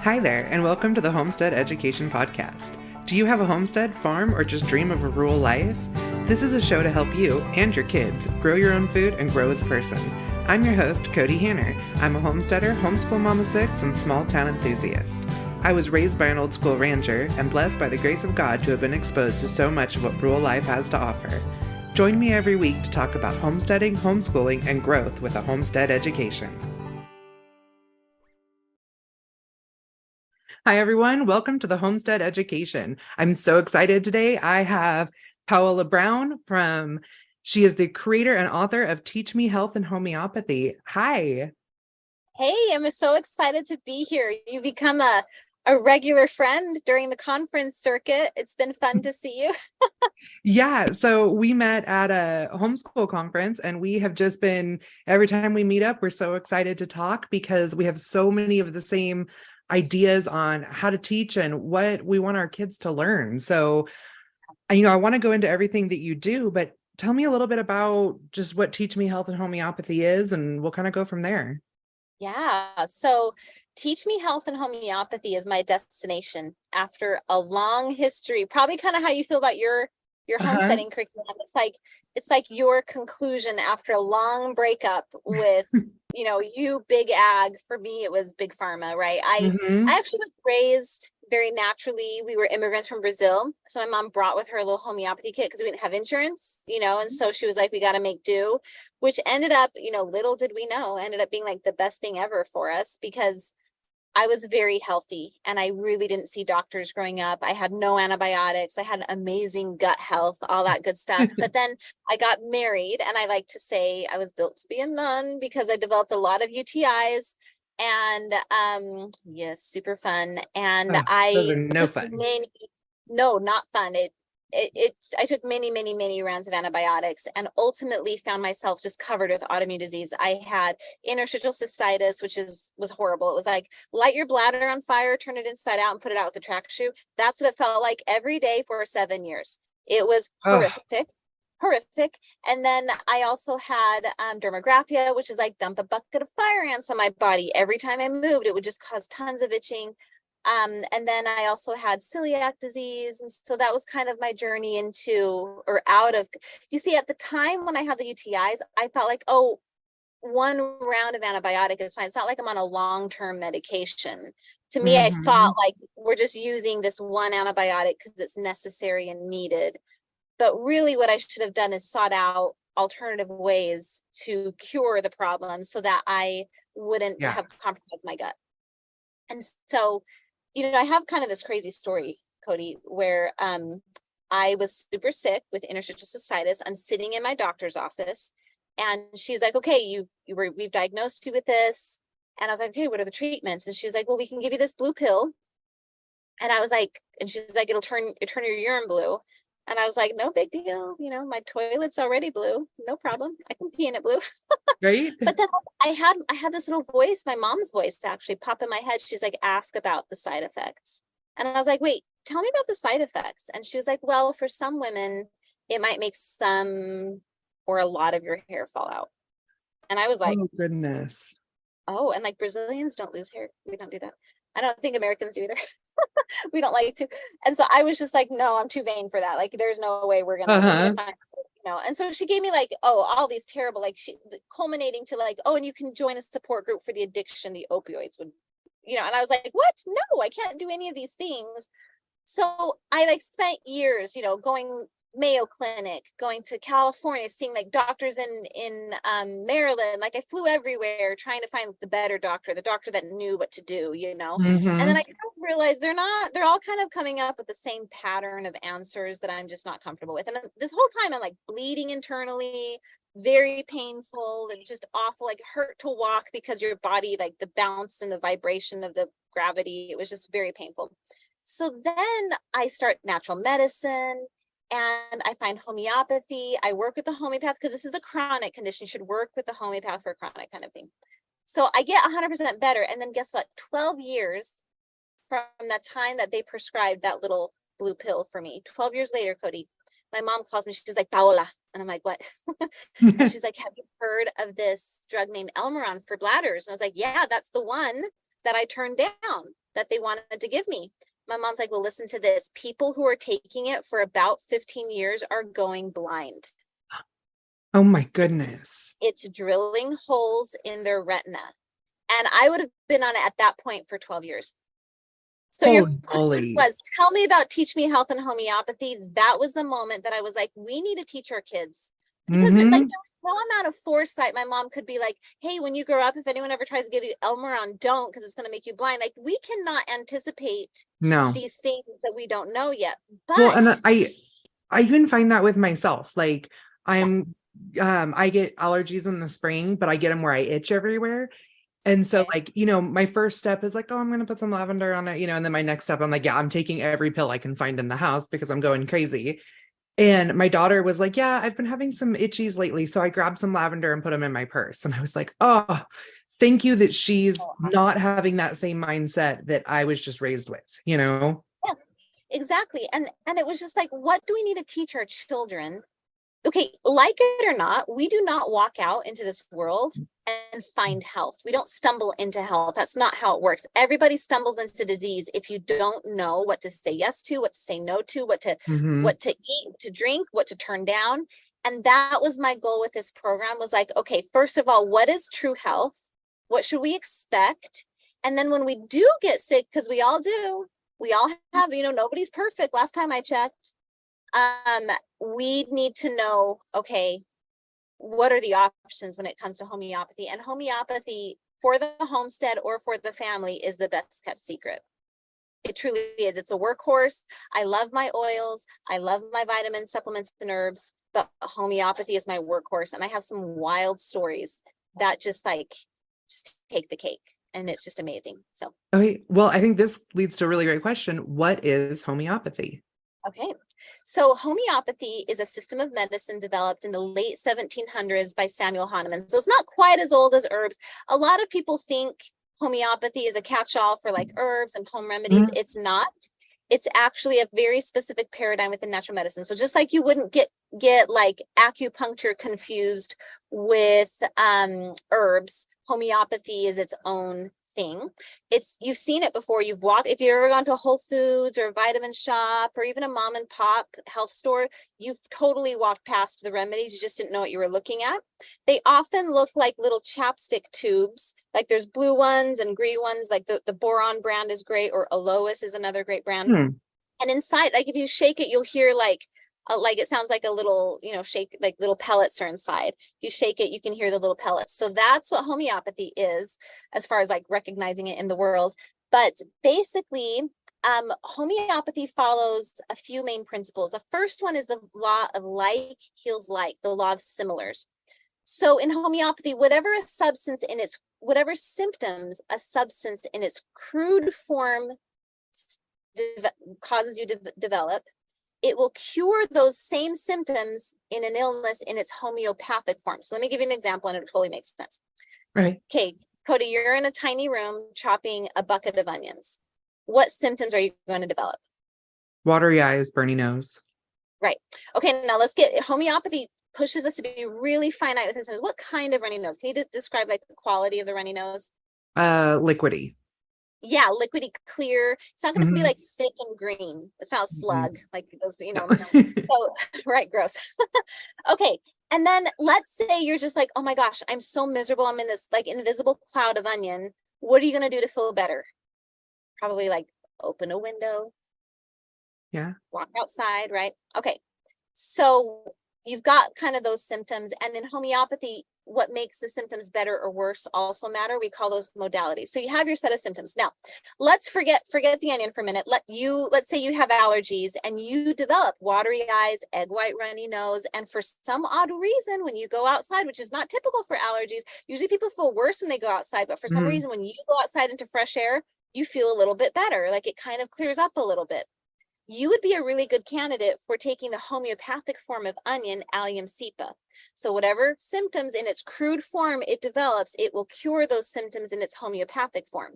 Hi there, and welcome to the Homestead Education Podcast. Do you have a homestead, farm, or just dream of a rural life? This is a show to help you and your kids grow your own food and grow as a person. I'm your host, Kody Hanner. I'm a homesteader, homeschool mama 6, and small town enthusiast. I was raised by an old school rancher and blessed by the grace of God to have been exposed to so much of what rural life has to offer. Join me every week to talk about homesteading, homeschooling, and growth with a homestead education. Hi, everyone. Welcome to the Homestead Education. I'm so excited today. I have Paola Brown she is the creator and author of Teach Me Health and Homeopathy. Hi. Hey, I'm so excited to be here. You become a regular friend during the conference circuit. It's been fun to see you. Yeah, so we met at a homeschool conference, and we have just been, every time we meet up, we're so excited to talk because we have so many of the same ideas on how to teach and what we want our kids to learn. So, I want to go into everything that you do, but tell me a little bit about just what Teach Me Health and Homeopathy is, and we'll kind of go from there. Yeah, so Teach Me Health and Homeopathy is my destination after a long history, probably kind of how you feel about your homesteading curriculum. It's like your conclusion after a long breakup with you big ag. For me it was big pharma, right? I actually was raised very naturally. We were immigrants from Brazil, so my mom brought with her a little homeopathy kit because we didn't have insurance, and so she was like, we got to make do, which ended up, little did we know, ended up being like the best thing ever for us because I was very healthy and I really didn't see doctors growing up. I had no antibiotics. I had amazing gut health, all that good stuff. But then I got married, and I like to say I was built to be a nun because I developed a lot of UTIs. And yes, super fun. And those I are no took fun. no, not fun. I took many rounds of antibiotics and ultimately found myself just covered with autoimmune disease. I had interstitial cystitis, which was horrible. It was like light your bladder on fire, turn it inside out, and put it out with a track shoe. That's what it felt like every day for 7 years. It was horrific. And then I also had dermographia, which is like dump a bucket of fire ants on my body. Every time I moved, it would just cause tons of itching. And then I also had celiac disease. And so that was kind of my journey into or out of, you see, at the time when I had the UTIs, I thought like, oh, one round of antibiotic is fine. It's not like I'm on a long-term medication. To me, I thought like we're just using this one antibiotic because it's necessary and needed. But really what I should have done is sought out alternative ways to cure the problem so that I wouldn't have compromised my gut. And so, I have kind of this crazy story, Kody, where I was super sick with interstitial cystitis. I'm sitting in my doctor's office, and she's like, okay, we've diagnosed you with this. And I was like, okay, what are the treatments? And she was like, well, we can give you this blue pill. And I was like, and she's like, it'll turn your urine blue. And I was like, no big deal. My toilet's already blue. No problem. I can pee in it blue. Right. But then I had this little voice, my mom's voice actually pop in my head. She's like, ask about the side effects. And I was like, wait, tell me about the side effects. And she was like, well, for some women, it might make some or a lot of your hair fall out. And I was like, oh, goodness. Oh, and like Brazilians don't lose hair. We don't do that. I don't think Americans do either. We don't like to. And so I was just like, no, I'm too vain for that. Like, there's no way we're gonna find, And so she gave me like, all these terrible, like culminating to like, and you can join a support group for the addiction, the opioids would, and I was like, what? No, I can't do any of these things. So I like spent years, going Mayo Clinic, going to California, seeing like doctors in Maryland. Like I flew everywhere trying to find the better doctor, the doctor that knew what to do, And then I kind of realized they're all kind of coming up with the same pattern of answers that I'm just not comfortable with. And this whole time I'm like bleeding internally, very painful. It's just awful, like hurt to walk because your body, like the bounce and the vibration of the gravity, it was just very painful. So then I start natural medicine. And I find homeopathy. I work with the homeopath because this is a chronic condition. You should work with the homeopath for a chronic kind of thing. So I get 100% better. And then guess what? 12 years from the time that they prescribed that little blue pill for me, 12 years later, Kody, my mom calls me. She's like, Paola. And I'm like, what? And she's like, have you heard of this drug named Elmeron for bladders? And I was like, yeah, that's the one that I turned down. that they wanted to give me. My mom's like, well, listen to this. People who are taking it for about 15 years are going blind. Oh my goodness. It's drilling holes in their retina. And I would have been on it at that point for 12 years. So your question was, tell me about Teach Me Health and Homeopathy. That was the moment that I was like, we need to teach our kids. Because like, there was no amount of foresight. My mom could be like, hey, when you grow up, if anyone ever tries to give you Elmeron, don't, because it's going to make you blind. Like, we cannot anticipate these things that we don't know yet. But well, and I even find that with myself. Like, I get allergies in the spring, but I get them where I itch everywhere. And so like, you know, my first step is like, oh, I'm going to put some lavender on it, you know, and then my next step, I'm like, yeah, I'm taking every pill I can find in the house because I'm going crazy. And my daughter was like, yeah, I've been having some itchies lately. So I grabbed some lavender and put them in my purse. And I was like, oh, thank you that she's not having that same mindset that I was just raised with, you know? Yes, exactly. And it was just like, what do we need to teach our children? Okay, like it or not, we do not walk out into this world and find health. We don't stumble into health. That's not how it works. Everybody stumbles into disease if you don't know what to say yes to, what to say no to, what to eat, to drink, what to turn down. And that was my goal with this program, was like, okay, first of all, what is true health? What should we expect? And then when we do get sick, because we all do, we all have, you know, nobody's perfect. Last time I checked. We need to know, okay, what are the options when it comes to homeopathy? And homeopathy for the homestead or for the family is the best kept secret. It truly is. It's a workhorse. I love my oils. I love my vitamins, supplements, and herbs, but homeopathy is my workhorse. And I have some wild stories that just take the cake. And it's just amazing. So, okay. Well, I think this leads to a really great question. What is homeopathy? Okay, so homeopathy is a system of medicine developed in the late 1700s by Samuel Hahnemann. So it's not quite as old as herbs. A lot of people think homeopathy is a catch-all for like herbs and home remedies. It's not. It's actually a very specific paradigm within natural medicine. So just like you wouldn't get like acupuncture confused with herbs, homeopathy is its own thing. You've seen it before. You've walked, if you've ever gone to a Whole Foods or a vitamin shop or even a mom and pop health store, you've totally walked past the remedies. You just didn't know what you were looking at. They often look like little chapstick tubes. Like there's blue ones and green ones, like the Boron brand is great, or Alois is another great brand. And inside, like if you shake it, you'll hear like it sounds like a little, you know, shake, like little pellets are inside. You shake it, you can hear the little pellets. So that's what homeopathy is, as far as like recognizing it in the world. But basically, homeopathy follows a few main principles. The first one is the law of like heals like, the law of similars. So in homeopathy, whatever symptoms a substance in its crude form causes you to develop, it will cure those same symptoms in an illness in its homeopathic form. So let me give you an example and it totally makes sense. Right. Okay, Kody, you're in a tiny room chopping a bucket of onions. What symptoms are you going to develop? Watery eyes, burning nose. Right. Okay, now let's get homeopathy pushes us to be really finite with this. What kind of runny nose? Can you describe like the quality of the runny nose? Liquidy. Yeah, liquidy clear. It's not going to be like thick and green. It's not a slug like those, you know. So, right, gross. Okay. And then let's say you're just like, oh my gosh, I'm so miserable. I'm in this like invisible cloud of onion. What are you going to do to feel better? Probably like open a window. Yeah. Walk outside, right? Okay. So you've got kind of those symptoms. And in homeopathy, what makes the symptoms better or worse also matter. We call those modalities. So you have your set of symptoms. Now, let's forget the onion for a minute. Let's say you have allergies and you develop watery eyes, egg white runny nose, and for some odd reason, when you go outside, which is not typical for allergies, usually people feel worse when they go outside, but for some reason, when you go outside into fresh air, you feel a little bit better. Like it kind of clears up a little bit. You would be a really good candidate for taking the homeopathic form of onion, Allium cepa. So whatever symptoms in its crude form it develops, it will cure those symptoms in its homeopathic form.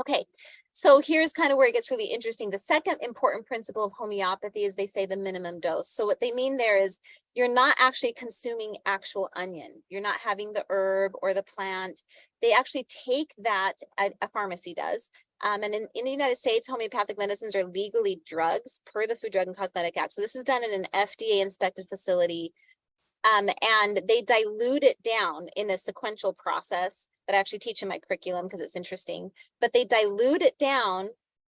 Okay, so here's kind of where it gets really interesting. The second important principle of homeopathy is they say the minimum dose. So what they mean there is you're not actually consuming actual onion. You're not having the herb or the plant. They actually take that, a pharmacy does. And in the United States, homeopathic medicines are legally drugs per the Food, Drug, and Cosmetic Act. So this is done in an FDA inspected facility. And they dilute it down in a sequential process that I actually teach in my curriculum because it's interesting, but they dilute it down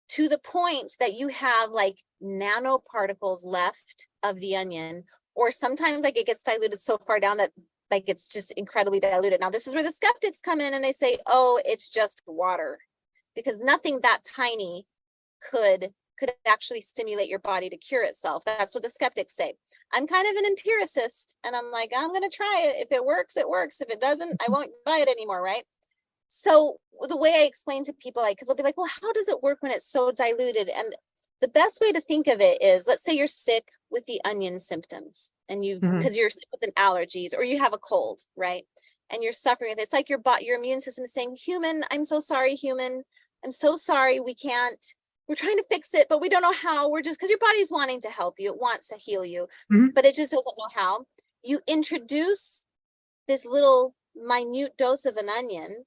to the point that you have like nanoparticles left of the onion, or sometimes like it gets diluted so far down that like it's just incredibly diluted. Now, this is where the skeptics come in and they say, oh, it's just water, because nothing that tiny could actually stimulate your body to cure itself. That's what the skeptics say. I'm kind of an empiricist, and I'm like, I'm going to try it. If it works, it works. If it doesn't, I won't buy it anymore, right? So the way I explain to people, like, because they'll be like, well, how does it work when it's so diluted? And the best way to think of it is, let's say you're sick with the onion symptoms, and because you're sick with an allergies, or you have a cold, right? And you're suffering with it. It's like your immune system is saying, human, I'm so sorry, human. I'm so sorry. We're trying to fix it, but we don't know how. We're just, because your body's wanting to help you. It wants to heal you, but it just doesn't know how. You introduce this little minute dose of an onion,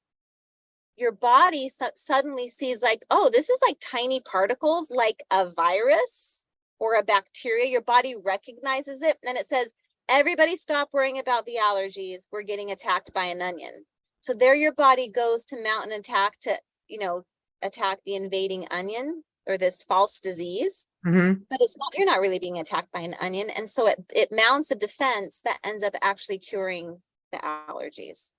your body suddenly sees like, oh, this is like tiny particles, like a virus or a bacteria. Your body recognizes it. And it says, everybody stop worrying about the allergies. We're getting attacked by an onion. So there your body goes to mount an attack to, attack the invading onion, or this false disease, but it's not, you're not really being attacked by an onion. And so it mounts a defense that ends up actually curing the allergies.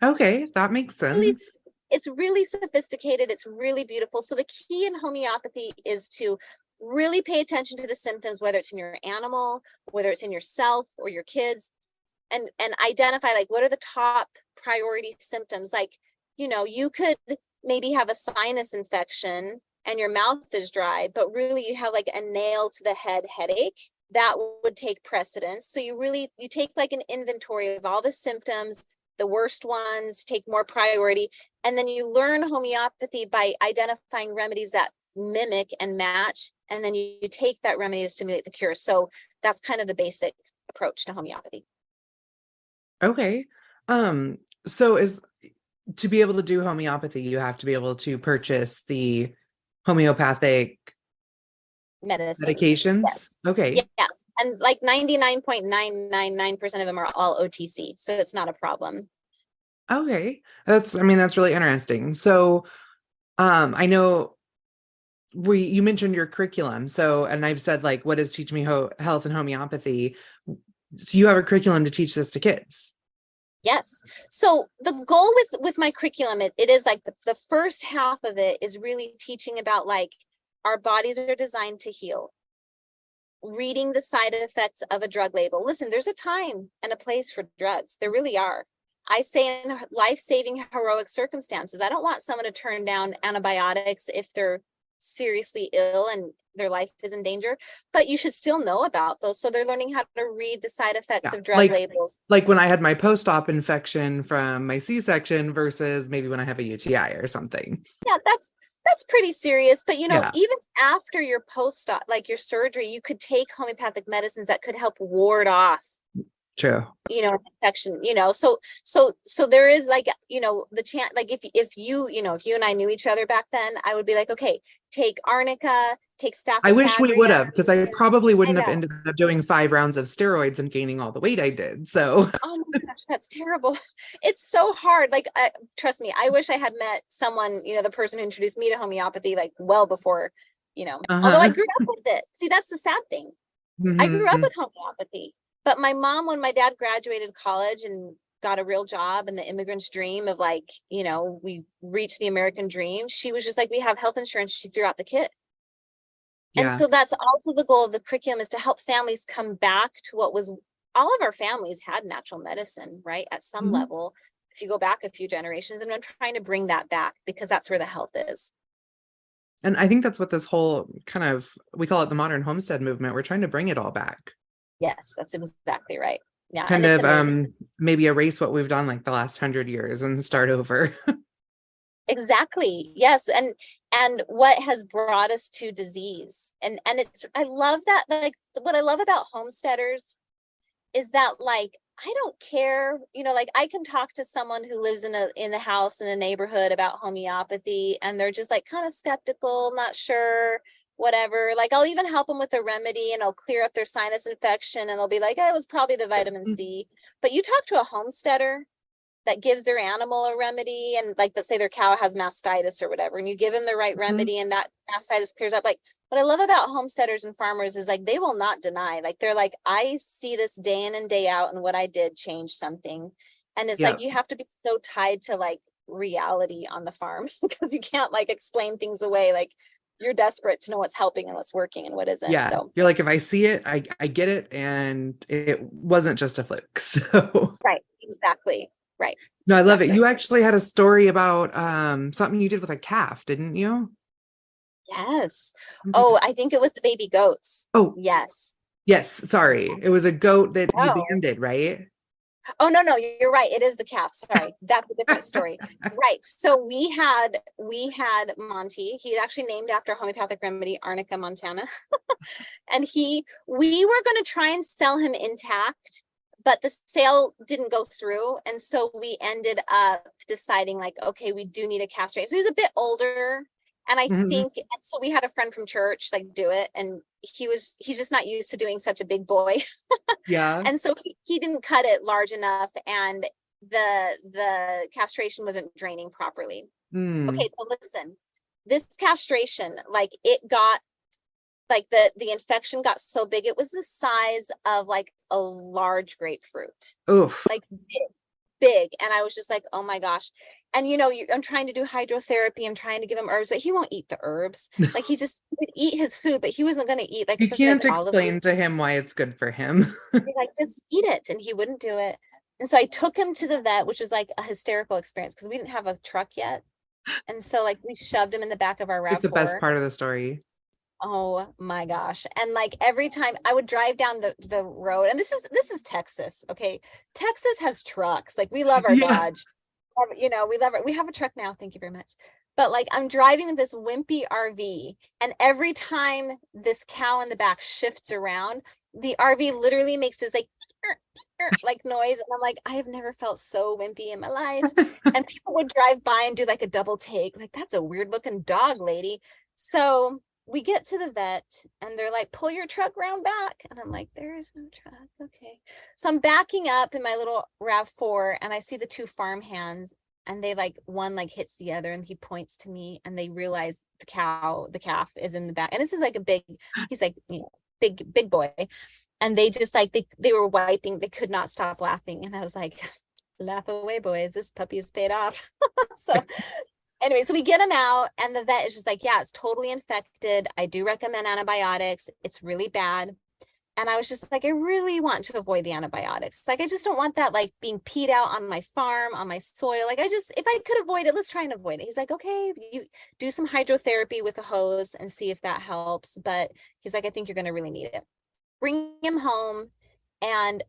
Okay, that makes sense. It's really sophisticated. It's really beautiful. So the key in homeopathy is to really pay attention to the symptoms, whether it's in your animal, whether it's in yourself or your kids, and identify like, what are the top priority symptoms? Like, you could maybe have a sinus infection and your mouth is dry, but really you have like a nail to the head headache. That would take precedence. So you take like an inventory of all the symptoms, the worst ones, take more priority. And then you learn homeopathy by identifying remedies that mimic and match. And then you take that remedy to stimulate the cure. So that's kind of the basic approach to homeopathy. Okay. So to be able to do homeopathy, you have to be able to purchase the homeopathic medications. Yes. Okay. Yeah. And like 99.999% of them are all OTC. So it's not a problem. Okay. That's really interesting. So, I know you mentioned your curriculum. So, and I've said like, what is Teach Me Health and Homeopathy? So you have a curriculum to teach this to kids. Yes. So the goal with my curriculum, it is like the first half of it is really teaching about like our bodies are designed to heal. Reading the side effects of a drug label. Listen, there's a time and a place for drugs. There really are. I say in life-saving heroic circumstances, I don't want someone to turn down antibiotics if they're seriously ill and their life is in danger, but you should still know about those. So they're learning how to read the side effects of drug labels. Like when I had my post-op infection from my C-section versus maybe when I have a UTI or something. Yeah, that's pretty serious. But, even after your post-op, like your surgery, you could take homeopathic medicines that could help ward off True. Infection, so there is like, the chance, like if you and I knew each other back then, I would be like, okay, take arnica, take staph. I wish we would have, because I probably wouldn't have ended up doing 5 rounds of steroids and gaining all the weight I did. So, oh my gosh, that's terrible. It's so hard. Like, trust me, I wish I had met someone, the person who introduced me to homeopathy, like well before, although I grew up with it. See, that's the sad thing. I grew up with homeopathy. But my mom, when my dad graduated college and got a real job and the immigrant's dream of like, we reached the American dream, she was just like, we have health insurance. She threw out the kit. Yeah. And so that's also the goal of the curriculum, is to help families come back to what was, all of our families had natural medicine, right? At some level, if you go back a few generations, and I'm trying to bring that back because that's where the health is. And I think that's what this whole kind of, we call it the modern homestead movement. We're trying to bring it all back. Yes, that's exactly right. Yeah. Kind of maybe erase what we've done like the last 100 years and start over. Exactly. Yes. And what has brought us to disease. And it's, I love that, like, what I love about homesteaders is that, like, I don't care, like, I can talk to someone who lives in the house in a neighborhood about homeopathy, and they're just like kind of skeptical, not sure, whatever. Like, I'll even help them with a remedy and I'll clear up their sinus infection, and they'll be like, oh, it was probably the vitamin C. But you talk to a homesteader that gives their animal a remedy, and, like, let's say their cow has mastitis or whatever, and you give them the right remedy and that mastitis clears up. Like, what I love about homesteaders and farmers is, like, they will not deny, like, they're like, I see this day in and day out, and what I did changed something. And it's Yeah. like, you have to be so tied to, like, reality on the farm because you can't, like, explain things away. Like, you're desperate to know what's helping and what's working and what isn't. Yeah. So You're like, if I see it, I get it. And it wasn't just a fluke. So right, exactly. Right. no, I love it. Exactly. You actually had a story about something you did with a calf, didn't you? Yes. Oh, I think it was the baby goats. Oh, Yes. yes. Sorry. It was a goat that you Oh. banded, right? Oh, no, you're right. It is the calf. Sorry. That's a different story. Right. So we had Monty. He's actually named after a homeopathic remedy, Arnica montana. And we were going to try and sell him intact, but the sale didn't go through. And so we ended up deciding, like, okay, we do need a castrate. So he's a bit older. And I think, and so we had a friend from church, like, do it. And he's just not used to doing such a big boy. Yeah. And so he didn't cut it large enough, and the castration wasn't draining properly. Okay, so listen, this castration, like, it got, like, the infection got so big, it was the size of, like, a large grapefruit. Oof. Like, big. And I was just like, oh my gosh. And I'm trying to do hydrotherapy, I'm trying to give him herbs, but he won't eat the herbs. Like, he would eat his food, but he wasn't going to eat, like, You especially can't like olive explain oil. to him why it's good for him. He's like, just eat it. And he wouldn't do it. And so I took him to the vet, which was like a hysterical experience because we didn't have a truck yet. And so, like, we shoved him in the back of our It's the best RAV4. part of the story. Oh my gosh. And, like, every time I would drive down the road, and this is Texas. Okay. Texas has trucks. Like, we love our Yeah. Dodge. We love it. We have a truck now. Thank you very much. But, like, I'm driving this wimpy RV, and every time this cow in the back shifts around, the RV literally makes this, like noise. And I'm like, I have never felt so wimpy in my life. And people would drive by and do, like, a double take. Like, that's a weird looking dog, lady. So we get to the vet, and they're like, pull your truck round back. And I'm like, there is no truck. Okay. So I'm backing up in my little RAV4, and I see the two farm hands, and they, like, one, like, hits the other, and he points to me, and they realize the calf is in the back. And this is, like, he's like, big boy. And they just, like, they were wiping, they could not stop laughing. And I was like, laugh away, boys, this puppy is paid off. So anyway, so we get him out, and the vet is just like, yeah, it's totally infected. I do recommend antibiotics. It's really bad. And I was just like, I really want to avoid the antibiotics. Like, I just don't want that, like, being peed out on my farm, on my soil. Like, if I could avoid it, let's try and avoid it. He's like, okay, you do some hydrotherapy with a hose and see if that helps. But he's like, I think you're going to really need it. Bring him home, and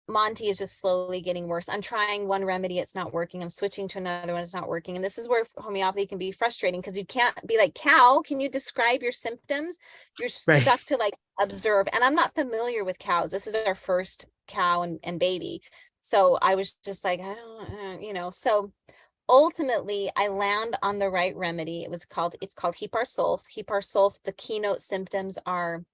Monty is just slowly getting worse. I'm trying one remedy, it's not working. I'm switching to another one, it's not working. And this is where homeopathy can be frustrating, because you can't be like, cow, can you describe your symptoms? You're Right. stuck to, like, observe. And I'm not familiar with cows. This is our first cow and baby. So I was just like, I don't, so ultimately I land on the right remedy. It's called Hepar sulf. Hepar sulf, the keynote symptoms are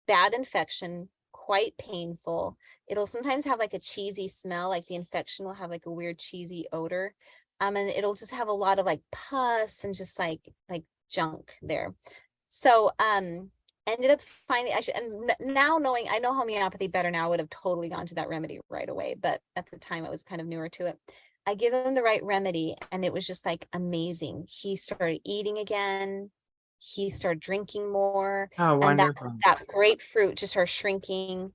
bad infection, quite painful. It'll sometimes have, like, a cheesy smell, like the infection will have, like, a weird cheesy odor. And it'll just have a lot of, like, pus and just like junk there. So ended up finding, and now knowing, I know homeopathy better now, I would have totally gone to that remedy right away. But at the time I was kind of newer to it. I give him the right remedy, and it was just, like, amazing. He started eating again. He started drinking more. Oh, And wonderful. that grapefruit just started shrinking.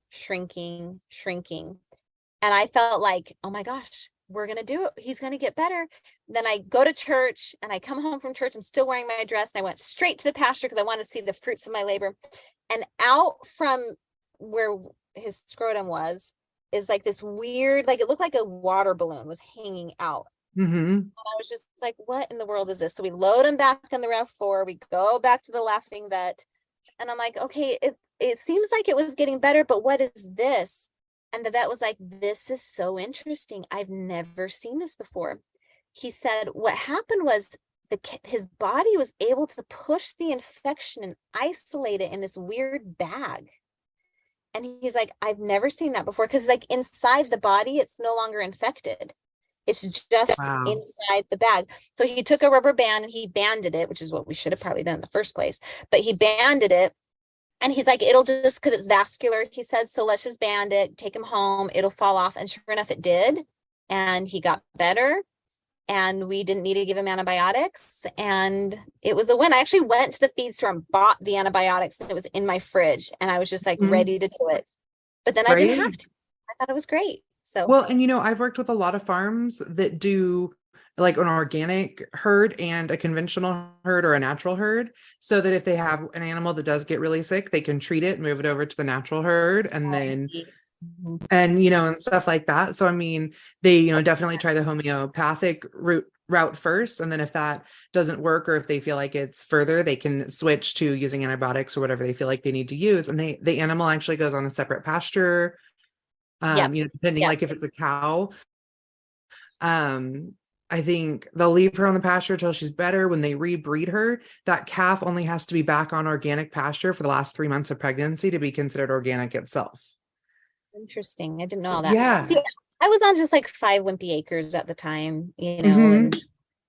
And I felt like, oh my gosh, we're going to do it. He's going to get better. Then I go to church, and I come home from church and still wearing my dress. And I went straight to the pasture because I want to see the fruits of my labor. And out from where his scrotum was is, like, this weird, like, it looked like a water balloon was hanging out. Mm-hmm. I was just like, what in the world is this? So we load him back on the RAV4. We go back to the laughing vet. And I'm like, okay, it seems like it was getting better, but what is this? And the vet was like, this is so interesting. I've never seen this before. He said what happened was his body was able to push the infection and isolate it in this weird bag. And he's like, I've never seen that before, because like inside the body, it's no longer infected. It's just Wow. inside the bag. So he took a rubber band and he banded it, which is what we should have probably done in the first place. But he banded it. And he's like, it'll just, because it's vascular, he says, so let's just band it, take him home, it'll fall off. And sure enough, it did. And he got better. And we didn't need to give him antibiotics. And it was a win. I actually went to the feed store and bought the antibiotics, and it was in my fridge. And I was just like Mhm. ready to do it. But then I didn't have Right. to. I thought it was great. So Well, and I've worked with a lot of farms that do like an organic herd and a conventional herd or a natural herd, so that if they have an animal that does get really sick, they can treat it, move it over to the natural herd, and I then see. Mhm. and stuff like that. So I mean, they definitely try the homeopathic route first, and then if that doesn't work, or if they feel like it's further, they can switch to using antibiotics or whatever they feel like they need to use. And the animal actually goes on a separate pasture, Yep. depending, Yep. like if it's a cow, um I think they'll leave her on the pasture till she's better. When they rebreed her, that calf only has to be back on organic pasture for the last 3 months of pregnancy to be considered organic itself. Interesting. I didn't know all that. See, Yeah. I was on just like 5 wimpy acres at the time, Hmm. and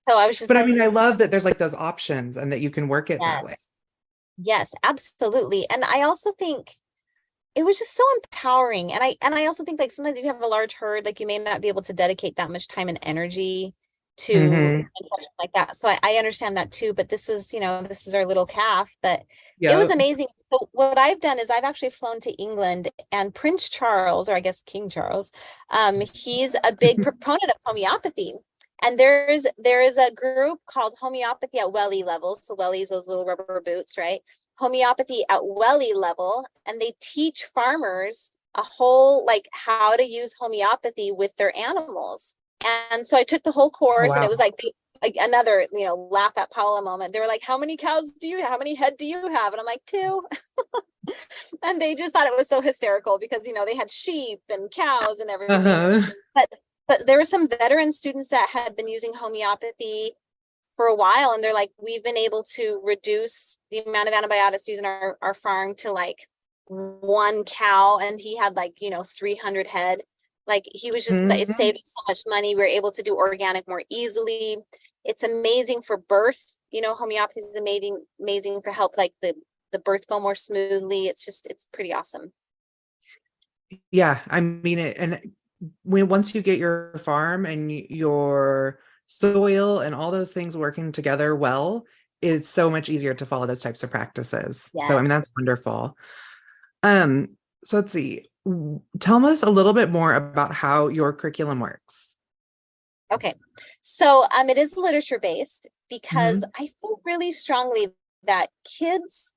so I was just But I like, mean, I love that there's like those options and that you can work it that way. yes, yes, absolutely. And I also think it was just so empowering. And I also think like sometimes if you have a large herd, like you may not be able to dedicate that much time and energy to Hmm. something like that. So I understand that too. But this was, this is our little calf, but it was Yep. amazing. So what I've done is I've actually flown to England, and Prince Charles, or I guess King Charles, he's a big proponent of homeopathy. And there is a group called Homeopathy at Welly level. So Welly's those little rubber boots, right? Homeopathy at Welly level, and they teach farmers a whole like how to use homeopathy with their animals. And so I took the whole Oh, course, and it wow. was like another, laugh at Paola moment. They were like, how many cows do you have? How many head do you have? And I'm like, two. And they just thought it was so hysterical because, they had sheep and cows and everything. Uh-huh. But there were some veteran students that had been using homeopathy for a while, and they're like, we've been able to reduce the amount of antibiotics used in our farm to like one cow, and he had like 300 head. Like he was just, it Mhm. saved so much money. We are able to do organic more easily. It's amazing for birth. Homeopathy is amazing for help like the birth go more smoothly. It's pretty awesome. Yeah, I mean it. And once you get your farm and your soil and all those things working together well, it's so much easier to follow those types of practices. So I mean, Yes. that's wonderful. Um, so let's see. Tell us a little bit more about how your curriculum works. Okay. So it is literature based because Mhm. I feel really strongly that kids,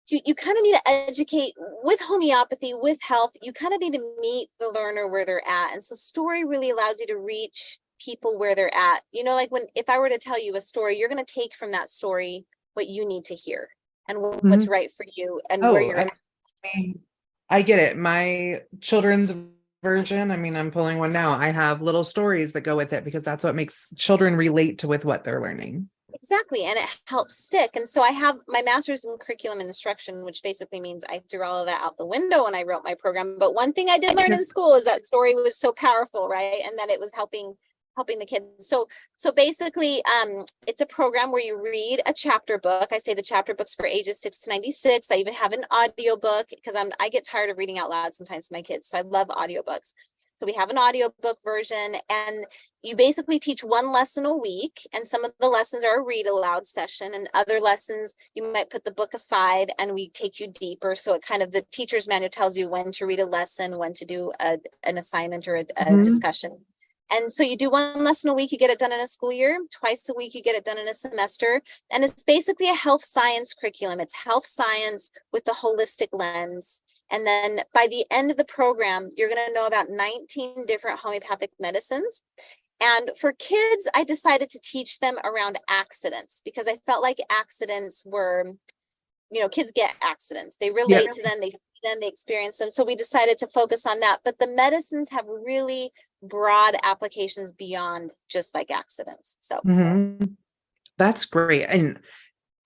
you kind of need to educate with homeopathy, with health. You kind of need to meet the learner where they're at. And so story really allows you to reach people where they're at. Like if I were to tell you a story, you're going to take from that story what you need to hear and what's Mhm. right for you and where Oh, you're at. I get it. My children's version, I mean, I'm pulling one now. I have little stories that go with it because that's what makes children relate to with what they're learning. Exactly. And it helps stick. And so I have my master's in curriculum and instruction, which basically means I threw all of that out the window when I wrote my program. But one thing I did learn in school is that story was so powerful, right? And that it was helping the kids. So basically, it's a program where you read a chapter book. I say the chapter books for ages 6 to 96. I even have an audio book because I get tired of reading out loud sometimes to my kids. So I love audiobooks. So we have an audiobook version, and you basically teach one lesson a week, and some of the lessons are a read aloud session, and other lessons you might put the book aside and we take you deeper. So it kind of, the teacher's manual tells you when to read a lesson, when to do an assignment or a Mhm. discussion. And so you do one lesson a week, you get it done in a school year. Twice a week, you get it done in a semester. And it's basically a health science curriculum. It's health science with the holistic lens. And then by the end of the program, you're going to know about 19 different homeopathic medicines. And for kids, I decided to teach them around accidents because I felt like accidents were, kids get accidents. They relate to them, they see them, they experience them. So we decided to focus on that. But the medicines have really broad applications beyond just like accidents. So That's great. And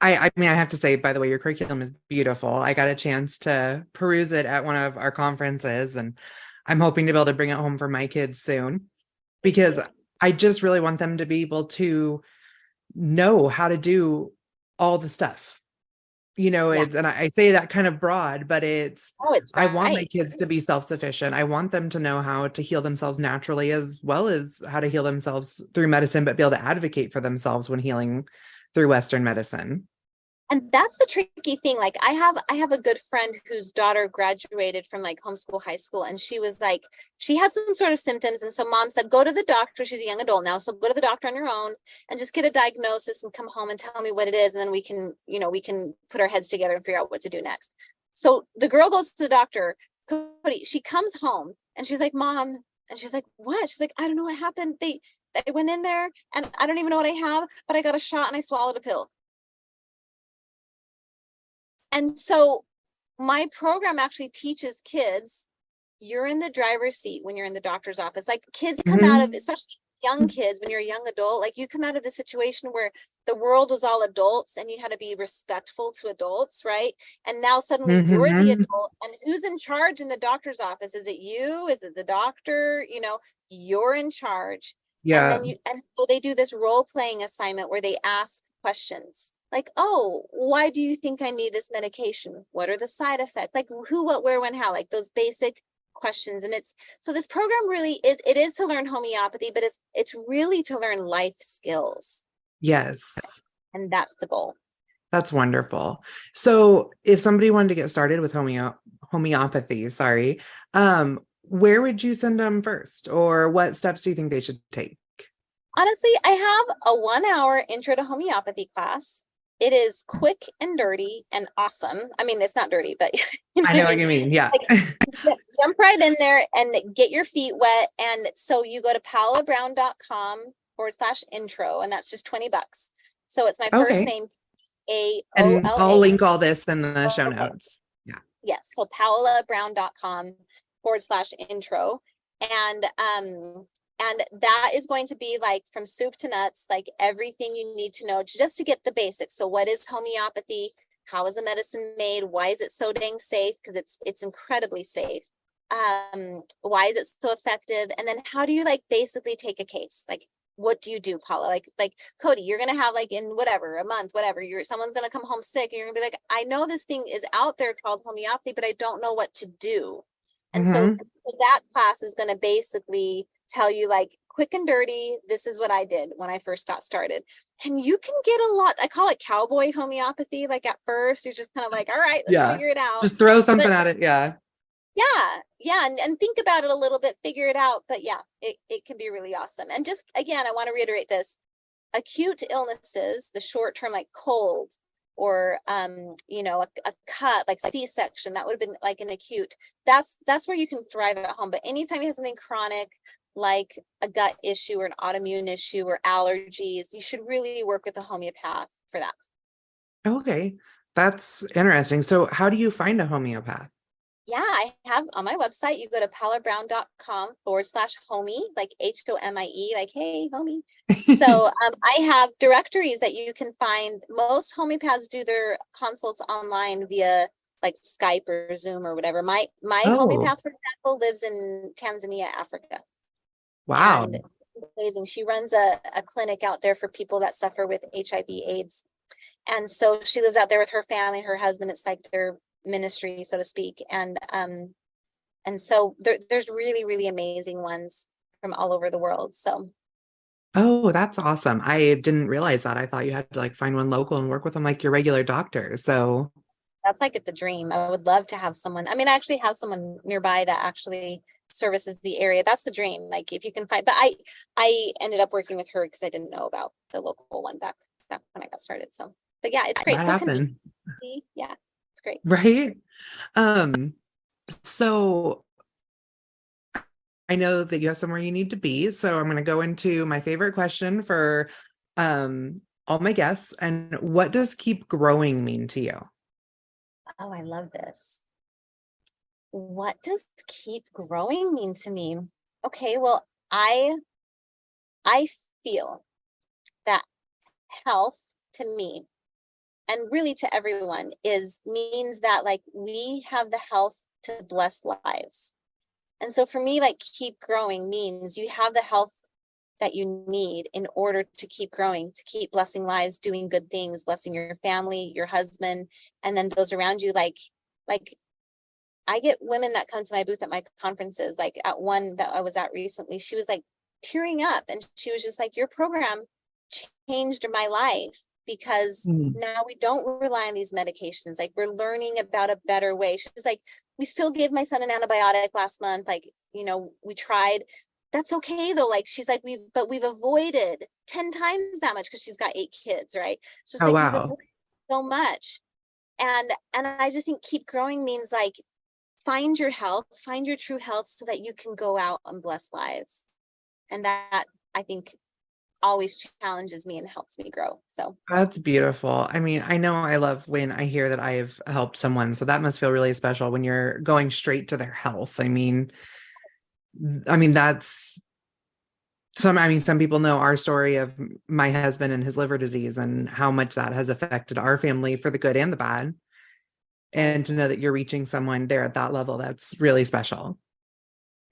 I mean, I have to say, by the way, your curriculum is beautiful. I got a chance to peruse it at one of our conferences, and I'm hoping to be able to bring it home for my kids soon, because I just really want them to be able to know how to do all the stuff. It's, and I say that kind of broad, but it's I want my kids to be self-sufficient. I want them to know how to heal themselves naturally, as well as how to heal themselves through medicine, but be able to advocate for themselves when healing through Western medicine. And that's the tricky thing. Like I have a good friend whose daughter graduated from like homeschool high school, and she was like, she had some sort of symptoms. And so mom said, go to the doctor. She's a young adult now. So go to the doctor on your own and just get a diagnosis and come home and tell me what it is. And then we can, we can put our heads together and figure out what to do next. So the girl goes to the doctor, Kody. She comes home and she's like, Mom, and she's like, what? She's like, I don't know what happened. They went in there and I don't even know what I have, but I got a shot and I swallowed a pill. And so my program actually teaches kids, you're in the driver's seat when you're in the doctor's office. Like kids come out of, especially young kids, when you're a young adult, like you come out of the situation where the world was all adults and you had to be respectful to adults, right? And now suddenly you're the adult, and who's in charge in the doctor's office? Is it you? Is it the doctor? You're in charge. Yeah. And then so they do this role-playing assignment where they ask questions. Like, oh, why do you think I need this medication? What are the side effects? Like who, what, where, when, how, like those basic questions. And so this program really is to learn homeopathy, but it's really to learn life skills. Yes. And that's the goal. That's wonderful. So if somebody wanted to get started with homeopathy, where would you send them first? Or what steps do you think they should take? Honestly, I have a 1-hour intro to homeopathy class. It is quick and dirty and awesome. I mean, it's not dirty, but I know what you mean. Yeah. Jump right in there and get your feet wet. And so you go to paolabrown.com/intro, and that's just $20. So it's my first name, And I'll link all this in the show notes. Yeah. Yes. So paolabrown.com/intro. And that is going to be like from soup to nuts, like everything you need to know just to get the basics. So what is homeopathy? How is a medicine made? Why is it so dang safe? Because it's incredibly safe. Why is it so effective? And then how do you like basically take a case? Like, what do you do, Paula? Like Kody, you're going to have like in whatever, a month, whatever, someone's going to come home sick and you're gonna be like, I know this thing is out there called homeopathy, but I don't know what to do. And so that class is going to basically tell you like quick and dirty, this is what I did when I first got started. And you can get a lot, I call it cowboy homeopathy. Like at first you're just kind of like, all right, let's figure it out. Just throw something at it. Yeah. Yeah. And think about it a little bit, figure it out. But yeah, it can be really awesome. And just, again, I want to reiterate this, acute illnesses, the short term, like cold, or a cut, like C-section, that would have been like an acute. That's where you can thrive at home. But anytime you have something chronic, like a gut issue or an autoimmune issue or allergies, you should really work with a homeopath for that. Okay, that's interesting. So how do you find a homeopath? Yeah, I have on my website, you go to paolabrown.com/homie, like HOMIE, like, hey, homie. So I have directories that you can find. Most homeopaths do their consults online via like Skype or Zoom or whatever. My homeopath, for example, lives in Tanzania, Africa. Wow. And amazing. She runs a clinic out there for people that suffer with HIV/AIDS. And so she lives out there with her family, her husband. It's like their ministry, so to speak. And so there's really, really amazing ones from all over the world. So oh, that's awesome. I didn't realize that. I thought you had to like find one local and work with them like your regular doctor. So that's like the dream. I would love to have someone. I mean, I actually have someone nearby that actually services the area. That's the dream. Like if you can find, but I ended up working with her because I didn't know about the local one back when I got started. So, but yeah, it's great. That so happened. Yeah, it's great. Right. So I know that you have somewhere you need to be, so I'm going to go into my favorite question for all my guests. And what does keep growing mean to you? Oh, I love this. What does keep growing mean to me? Okay, well, I feel that health to me and really to everyone is means that like we have the health to bless lives. And so for me, like keep growing means you have the health that you need in order to keep growing, to keep blessing lives, doing good things, blessing your family, your husband, and then those around you. Like I get women that come to my booth at my conferences, like at one that I was at recently, she was like tearing up and she was just like, your program changed my life because Mm. now we don't rely on these medications. Like we're learning about a better way. She was like, we still gave my son an antibiotic last month. Like, we tried. That's okay though. Like she's like, we've avoided 10 times that much because she's got 8 kids, right? So it's Oh, like we've wow. avoided so much. And I just think keep growing means like find your health, find your true health so that you can go out and bless lives. And that I think always challenges me and helps me grow. So That's beautiful. I mean, I know I love when I hear that I've helped someone. So that must feel really special when you're going straight to their health. That's some people know our story of my husband and his liver disease and how much that has affected our family for the good and the bad. right. And to know that you're reaching someone there at that level, that's really special.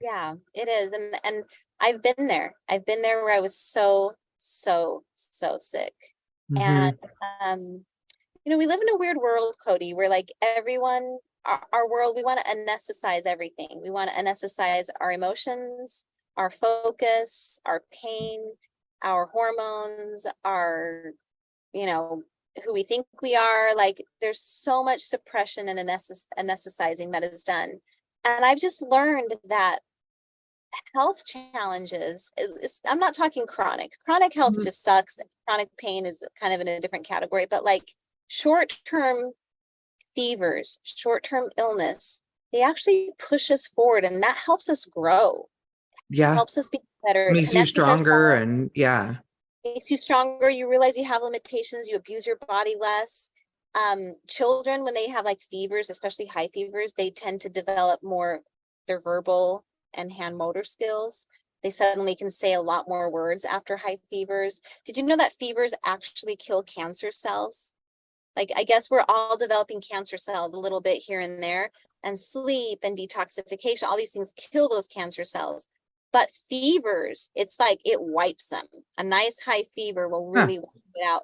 Yeah, it is. And I've been there. I've been there where I was so, so, so sick. Hmm. And we live in a weird world, Kody, where like everyone, our world, we want to anesthetize everything. We want to anesthetize our emotions, our focus, our pain, our hormones, our, you know, who we think we are. Like there's so much suppression and anesthetizing that is done. And I've just learned that health challenges, I'm not talking chronic health just sucks. Chronic pain is kind of in a different category, but like short-term fevers, short-term illness, they actually push us forward and that helps us grow, Yeah. helps us be better. It Makes you connects with stronger. ourselves, And yeah. makes you stronger. You realize you have limitations, you abuse your body less. Children, when they have like fevers, especially high fevers, they tend to develop more their verbal and hand motor skills. They suddenly can say a lot more words after high fevers. Did you know that fevers actually kill cancer cells? Like, I guess we're all developing cancer cells a little bit here and there, and sleep and detoxification, all these things kill those cancer cells. But fevers, it's like it wipes them. A nice high fever will Huh. really wipe it out.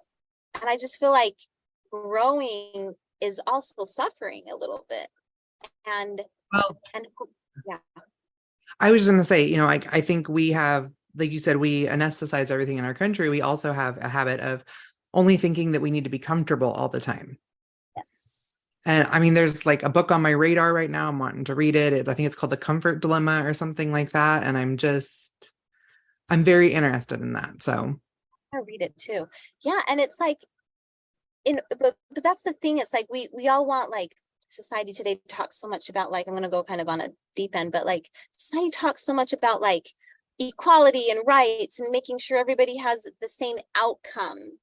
And I just feel like growing is also suffering a little bit. And Well, and yeah, I was just going to say, I think we have, like you said, we anesthetize everything in our country. We also have a habit of only thinking that we need to be comfortable all the time. yes. And there's like a book on my radar right now. I'm wanting to read it. I think it's called The Comfort Dilemma or something like that. And I'm very interested in that. So, I read it too. Yeah, and it's like but that's the thing. It's like we all want like society today talks so much about like I'm gonna go kind of on a deep end, but like society talks so much about like equality and rights and making sure everybody has the same outcome.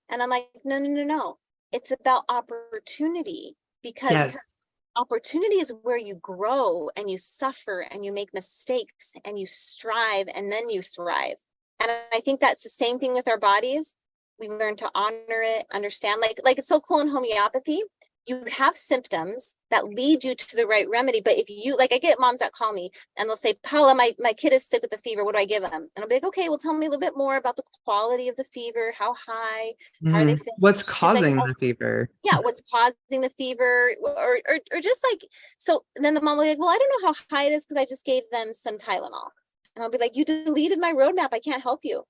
And I'm like, no, no, no, no. It's about opportunity because yes. opportunity is where you grow and you suffer and you make mistakes and you strive and then you thrive. And I think that's the same thing with our bodies. We learn to honor it, understand, like it's so cool in homeopathy. You have symptoms that lead you to the right remedy. But if you like, I get moms that call me and they'll say, Paula, my kid is sick with a fever. What do I give them? And I'll be like, okay, well, tell me a little bit more about the quality of the fever. How high are they feeling? What's She's like, causing oh, the fever? yeah, what's causing the fever, or just like, so then the mom will be like, well, I don't know how high it is because I just gave them some Tylenol. And I'll be like, you deleted my roadmap. I can't help you.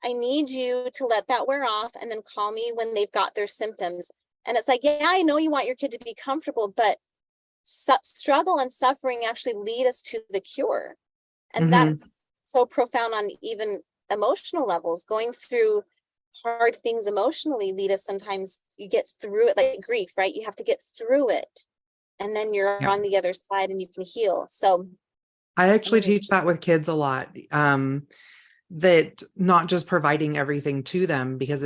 I need you to let that wear off and then call me when they've got their symptoms. And it's like, yeah, I know you want your kid to be comfortable, but struggle and suffering actually lead us to the cure. And Hmm. that's so profound on even emotional levels. Going through hard things emotionally lead us, sometimes you get through it, like grief, right? You have to get through it and then you're Yeah. on the other side and you can heal. So I actually teach that with kids a lot. That not just providing everything to them, because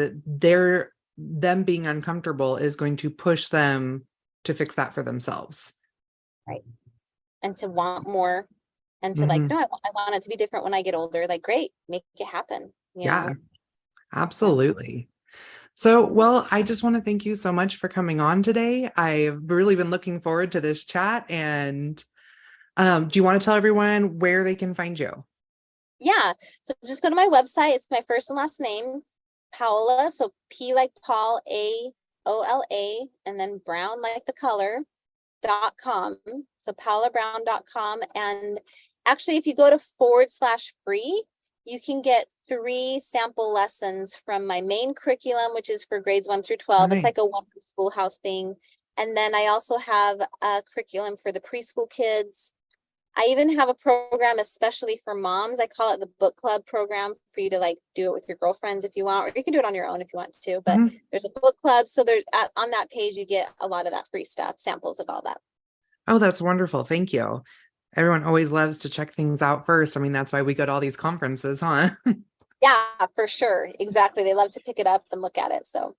them being uncomfortable is going to push them to fix that for themselves. Right. And to want more and to like, no, I want it to be different when I get older. Like, great, make it happen. You know? Absolutely. So, well, I just want to thank you so much for coming on today. I've really been looking forward to this chat. And do you want to tell everyone where they can find you? Yeah. So just go to my website. It's my first and last name, Paola. So P like Paul, AOLA, and then Brown like the color, .com. So paolabrown.com. And actually, if you go to /free, you can get 3 sample lessons from my main curriculum, which is for grades 1 through 12. It's like a wonderful schoolhouse thing. And then I also have a curriculum for the preschool kids. I even have a program especially for moms. I call it the book club program, for you to like do it with your girlfriends if you want, or you can do it on your own if you want to, but there's a book club. So there's on that page, you get a lot of that free stuff, samples of all that. Oh, that's wonderful. Thank you. Everyone always loves to check things out first. I mean, that's why we go to all these conferences, huh? Yeah, for sure. Exactly. They love to pick it up and look at it. So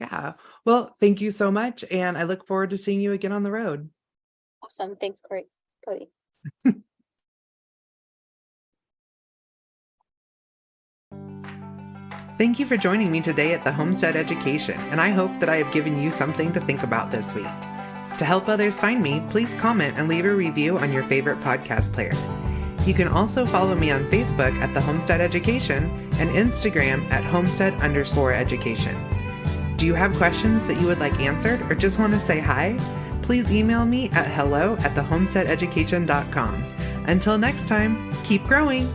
yeah. Well, thank you so much. And I look forward to seeing you again on the road. Awesome. Thanks, Kody. Thank you for joining me today at the Homestead Education, and I hope that I have given you something to think about this week. To help others find me, please comment and leave a review on your favorite podcast player. You can also follow me on Facebook at the Homestead Education and Instagram at Homestead_education. Do you have questions that you would like answered or just want to say hi? Please email me at hello@thehomesteadeducation.com. Until next time, keep growing.